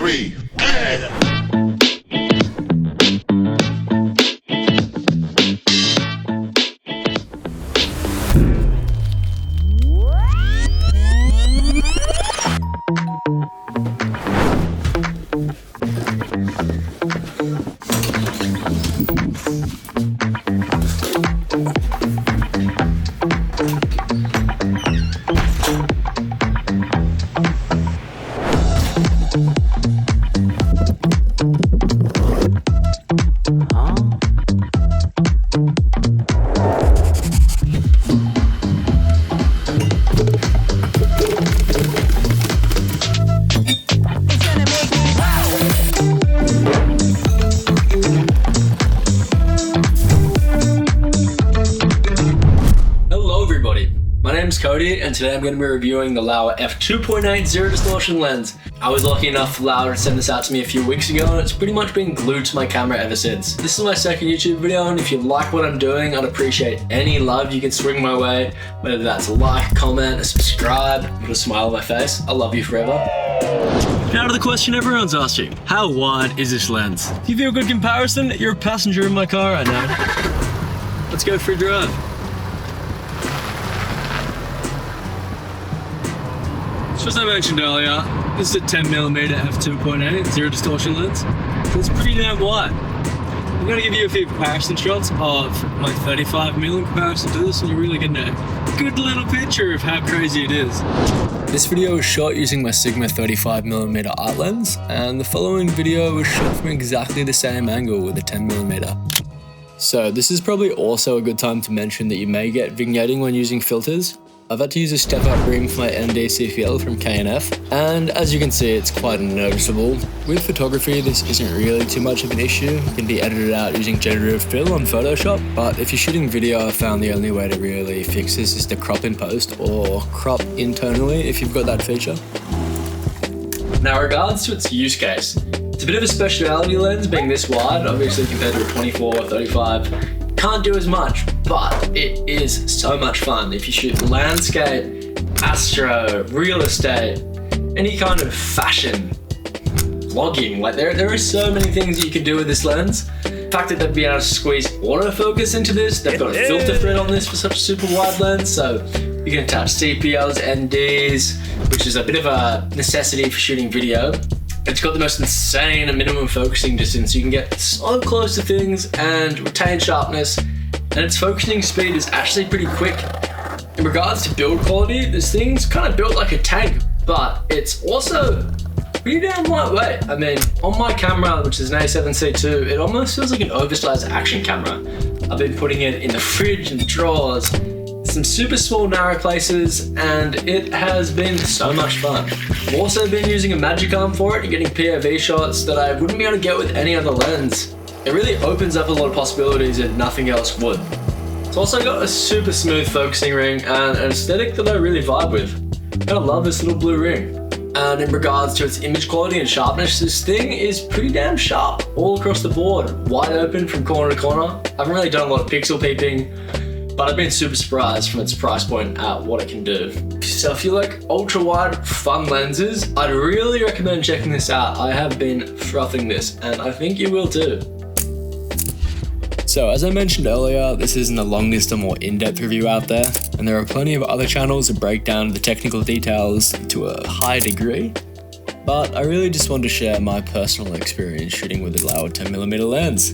3, and... And today I'm going to be reviewing the Laowa f2.8 zero distortion lens. I was lucky enough for Laowa to send this out to me a few weeks ago, and it's pretty much been glued to my camera ever since. This is my second YouTube video, and if you like what I'm doing, I'd appreciate any love you can swing my way, whether that's a like, comment, a subscribe, put a smile on my face. I love you forever. Now to the question everyone's asking, how wide is this lens? To give you a good comparison, you're a passenger in my car right now. Let's go for a drive. So as I mentioned earlier, this is a 10mm f2.8 zero distortion lens. So it's pretty damn wide. I'm going to give you a few comparison shots of my 35mm in comparison to this, and you're really getting a good little picture of how crazy it is. This video was shot using my Sigma 35mm art lens, and the following video was shot from exactly the same angle with a 10mm. So this is probably also a good time to mention that you may get vignetting when using filters. I've had to use a step-up ring for my ND-CPL from K&F, and as you can see, it's quite noticeable. With photography, this isn't really too much of an issue. It can be edited out using generative fill on Photoshop, but if you're shooting video, I found the only way to really fix this is to crop in post, or crop internally if you've got that feature. Now, regards to its use case, it's a bit of a speciality lens being this wide, obviously compared to a 24 or 35. Can't do as much, but it is so much fun. If you shoot landscape, astro, real estate, any kind of fashion, vlogging, like there are so many things that you can do with this lens. The fact that they've been able to squeeze autofocus into this, they've got a filter thread on this for such a super wide lens, so you can attach CPLs, NDs, which is a bit of a necessity for shooting video. It's got the most insane minimum focusing distance. You can get so close to things and retain sharpness, and its focusing speed is actually pretty quick. In regards to build quality, this thing's kind of built like a tank, but it's also pretty damn lightweight. I mean, on my camera, which is an A7C II, it almost feels like an oversized action camera. I've been putting it in the fridge and drawers, some super small narrow places, and it has been so much fun. I've also been using a magic arm for it and getting POV shots that I wouldn't be able to get with any other lens. It really opens up a lot of possibilities that nothing else would. It's also got a super smooth focusing ring and an aesthetic that I really vibe with. I kind of love this little blue ring. And in regards to its image quality and sharpness, this thing is pretty damn sharp all across the board, wide open from corner to corner. I haven't really done a lot of pixel peeping, but I've been super surprised from its price point at what it can do. So if you like ultra wide fun lenses, I'd really recommend checking this out. I have been frothing this, and I think you will too. So as I mentioned earlier, this isn't the longest or more in-depth review out there, and there are plenty of other channels that break down the technical details to a high degree, but I really just want to share my personal experience shooting with the Laowa 10mm lens.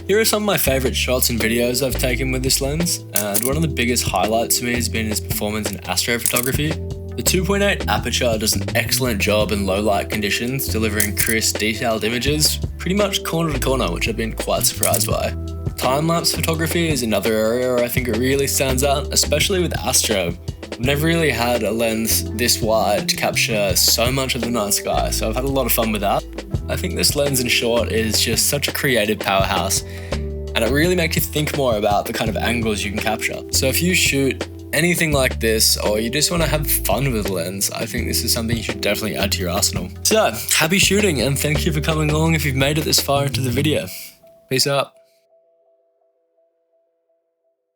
Here are some of my favourite shots and videos I've taken with this lens, and one of the biggest highlights for me has been its performance in astro photography. The 2.8 aperture does an excellent job in low light conditions, delivering crisp, detailed images, pretty much corner to corner, which I've been quite surprised by. Time-lapse photography is another area where I think it really stands out, especially with astro. I've never really had a lens this wide to capture so much of the night sky, so I've had a lot of fun with that. I think this lens in short is just such a creative powerhouse, and it really makes you think more about the kind of angles you can capture. So if you shoot anything like this, or you just want to have fun with the lens, I think this is something you should definitely add to your arsenal. So, happy shooting, and thank you for coming along if you've made it this far into the video. Peace out.